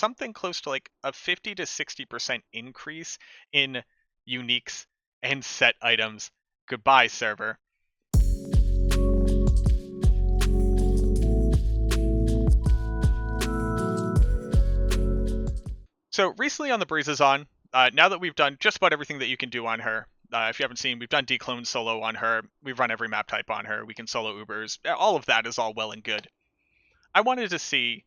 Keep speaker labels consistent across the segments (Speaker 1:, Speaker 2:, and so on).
Speaker 1: something close to like a 50 to 60% increase in uniques and set items. Goodbye, server. So recently on the Burizazon, now that we've done just about everything that you can do on her, if you haven't seen, we've done declone solo on her, we've run every map type on her, we can solo Ubers, all of that is all well and good. I wanted to see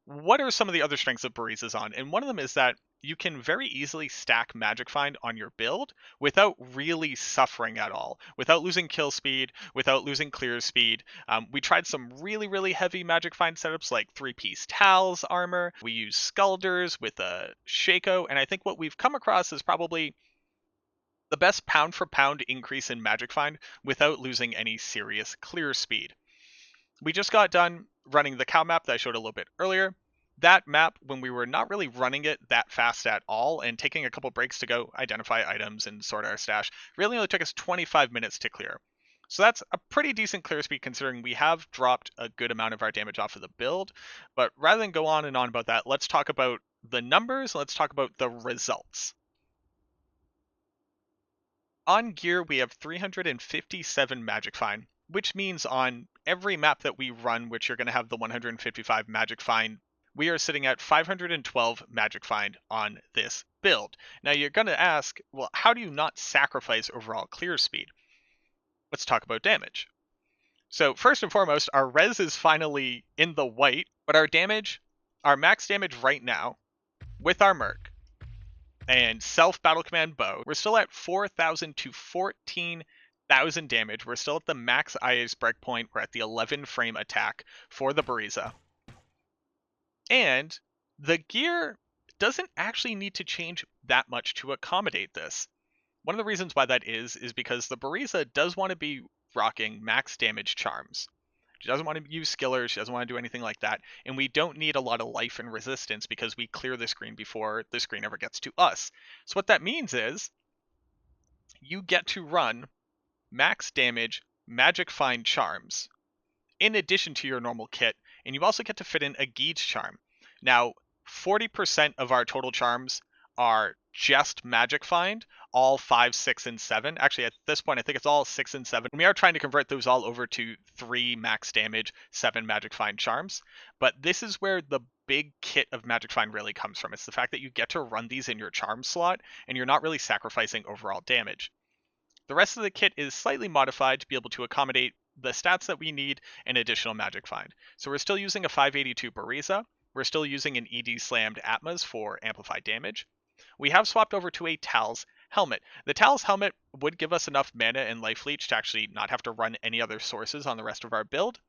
Speaker 1: what are some of the other strengths of Burizazon, and one of them is that you can very easily stack Magic Find on your build without really suffering at all, without losing kill speed, without losing clear speed. We tried some really heavy Magic Find setups like 3-piece Tal's armor. We use Skulders with a Shaco, and I think what we've come across is probably the best pound for pound increase in Magic Find without losing any serious clear speed. We just got done running the cow map that I showed a little bit earlier. That map, when we were not really running it that fast at all and taking a couple breaks to go identify items and sort our stash, really only took us 25 minutes to clear. So that's a pretty decent clear speed considering we have dropped a good amount of our damage off of the build. But rather than go on and on about that, let's talk about the numbers, let's talk about the results. On gear, we have 357 Magic Find, which means on every map that we run, which you're going to have the 155 Magic Find, we are sitting at 512 Magic Find on this build. Now you're going to ask, well, how do you not sacrifice overall clear speed? Let's talk about damage. So first and foremost, our res is finally in the white, but our damage, our max damage right now, with our Merc, and self battle command bow, we're still at 4,000 to 14,000 damage. We're still at the max IA's breakpoint. We're at the 11 frame attack for the Buriza. And the gear doesn't actually need to change that much to accommodate this. One of the reasons why that is because the Buriza does want to be rocking max damage charms. She doesn't want to use skillers, she doesn't want to do anything like that, and we don't need a lot of life and resistance because we clear the screen before the screen ever gets to us. So what that means is you get to run max damage Magic Find charms in addition to your normal kit, and you also get to fit in a Gauge charm. Now, 40% of our total charms are just Magic Find, all 5, 6, and 7. Actually, at this point, I think it's all 6 and 7. We are trying to convert those all over to 3 max damage, 7 Magic Find charms. But this is where the big kit of Magic Find really comes from. It's the fact that you get to run these in your charm slot, and you're not really sacrificing overall damage. The rest of the kit is slightly modified to be able to accommodate the stats that we need and additional Magic Find. So we're still using a 582 Buriza. We're still using an ED slammed Atmas for amplified damage. We have swapped over to a Tal's helmet. The Tal's helmet would give us enough mana and life leech to actually not have to run any other sources on the rest of our build.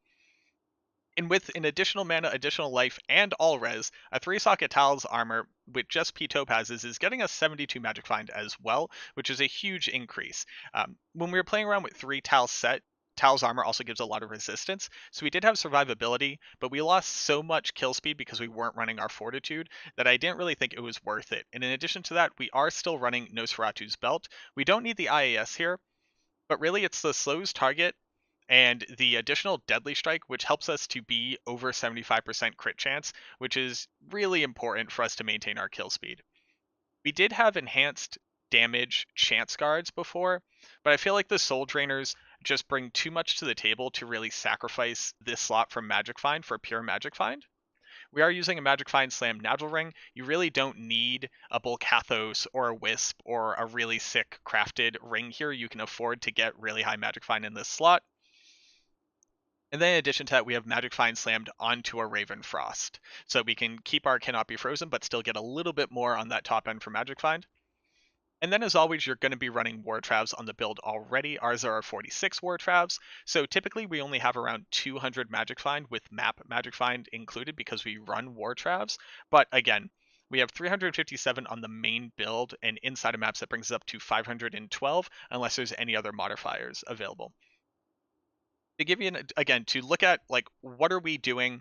Speaker 1: And with an additional mana, additional life, and all res, a 3-socket Tal's armor with just P topazes is getting us 72 Magic Find as well, which is a huge increase. When we were playing around with 3 Tal's set, Tal's armor also gives a lot of resistance, so we did have survivability, but we lost so much kill speed because we weren't running our fortitude that I didn't really think it was worth it. And in addition to that, we are still running Nosferatu's belt. We don't need the IAS here, but really it's the slows target and the additional deadly strike, which helps us to be over 75% crit chance, which is really important for us to maintain our kill speed. We did have enhanced damage chance guards before, but I feel like the soul drainers just bring too much to the table to really sacrifice this slot from Magic Find for pure Magic Find. We are using a Magic Find Slam Nagel Ring. You really don't need a Bulkathos or a Wisp or a really sick crafted ring here. You can afford to get really high Magic Find in this slot. And then in addition to that, we have Magic Find slammed onto a Raven Frost. So we can keep our Cannot Be Frozen, but still get a little bit more on that top end for Magic Find. And then as always, you're going to be running War Travs on the build already. Ours are 46 War Travs. So typically we only have around 200 Magic Find with map Magic Find included because we run War Travs. But again, we have 357 on the main build, and inside of maps that brings us up to 512 unless there's any other modifiers available. To give you again, to look at like what are we doing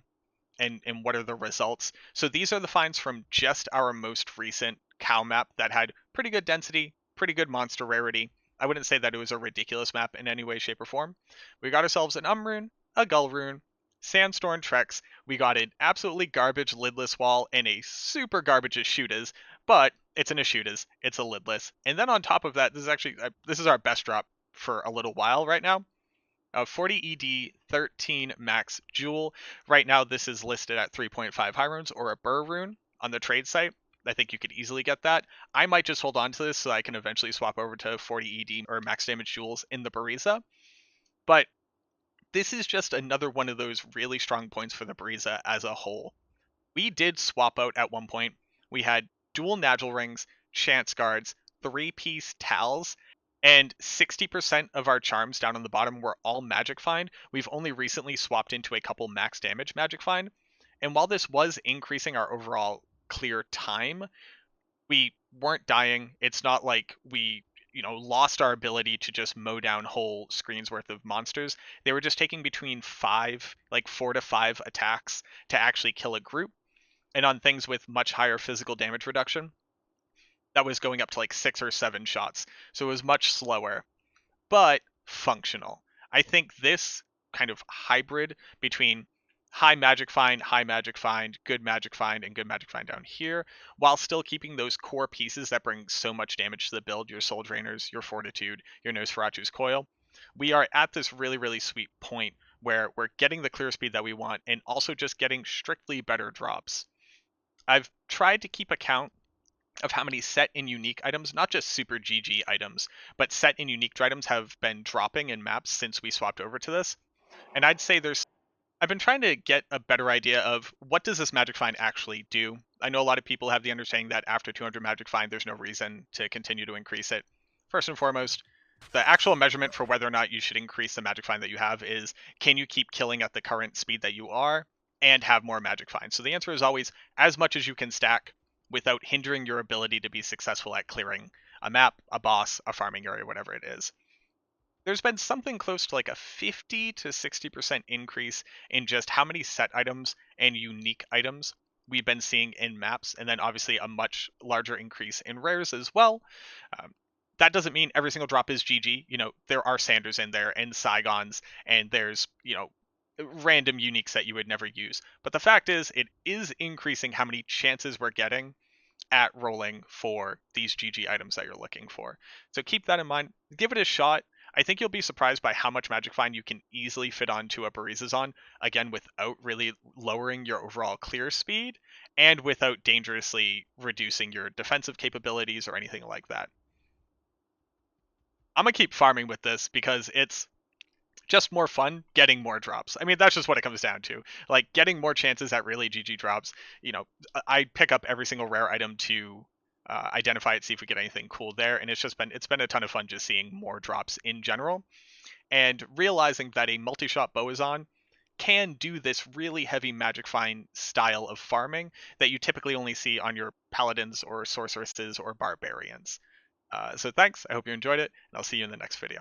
Speaker 1: and what are the results. So these are the finds from just our most recent cow map that had pretty good density, pretty good monster rarity. I wouldn't say that it was a ridiculous map in any way, shape, or form. We got ourselves an Rune, a Gull Rune, Sandstorm Trex, we got an absolutely garbage lidless wall and a super garbage Ashutas, but it's an Ashutas, it's a lidless. And then on top of that, this is our best drop for a little while right now. 40 ED, 13 max Jewel. Right now, this is listed at 3.5 high runes or a Burr rune on the trade site. I think you could easily get that. I might just hold on to this so I can eventually swap over to 40 ED or max damage Jewels in the Bariza. But this is just another one of those really strong points for the Bariza as a whole. We did swap out at one point. We had dual Nagel rings, chance guards, 3-piece tals, and 60% of our charms down on the bottom were all magic find. We've only recently swapped into a couple max damage magic find. And while this was increasing our overall clear time, we weren't dying. It's not like we lost our ability to just mow down whole screens worth of monsters. They were just taking between 4 to 5 attacks to actually kill a group. And on things with much higher physical damage reduction, that was going up to like 6 or 7 shots. So it was much slower, but functional. I think this kind of hybrid between high magic find, good magic find, and good magic find down here, while still keeping those core pieces that bring so much damage to the build, your soul drainers, your fortitude, your Nosferatu's coil. We are at this really, really sweet point where we're getting the clear speed that we want and also just getting strictly better drops. I've tried to keep account of how many set and unique items, not just super GG items, but set and unique items have been dropping in maps since we swapped over to this. And I've been trying to get a better idea of what does this magic find actually do. I know a lot of people have the understanding that after 200 magic find, there's no reason to continue to increase it. First and foremost, the actual measurement for whether or not you should increase the magic find that you have is, can you keep killing at the current speed that you are and have more magic find? So the answer is always as much as you can stack without hindering your ability to be successful at clearing a map, a boss, a farming area, whatever it is. There's been something close to like a 50 to 60% increase in just how many set items and unique items we've been seeing in maps, and then obviously a much larger increase in rares as well. That doesn't mean every single drop is GG. There are Sanders in there and Saigons, and there's, random uniques that you would never use. But the fact is, it is increasing how many chances we're getting at rolling for these GG items that you're looking for. So keep that in mind. Give it a shot. I think you'll be surprised by how much magic find you can easily fit onto a Burizazon, again, without really lowering your overall clear speed and without dangerously reducing your defensive capabilities or anything like that. I'm going to keep farming with this because it's just more fun getting more drops. I mean, that's just what it comes down to. Like, getting more chances at really GG drops. I pick up every single rare item to identify it, see if we get anything cool there, and it's been a ton of fun just seeing more drops in general, and realizing that a multi-shot Burizazon can do this really heavy magic find style of farming that you typically only see on your paladins or sorceresses or barbarians. So thanks. I hope you enjoyed it, and I'll see you in the next video.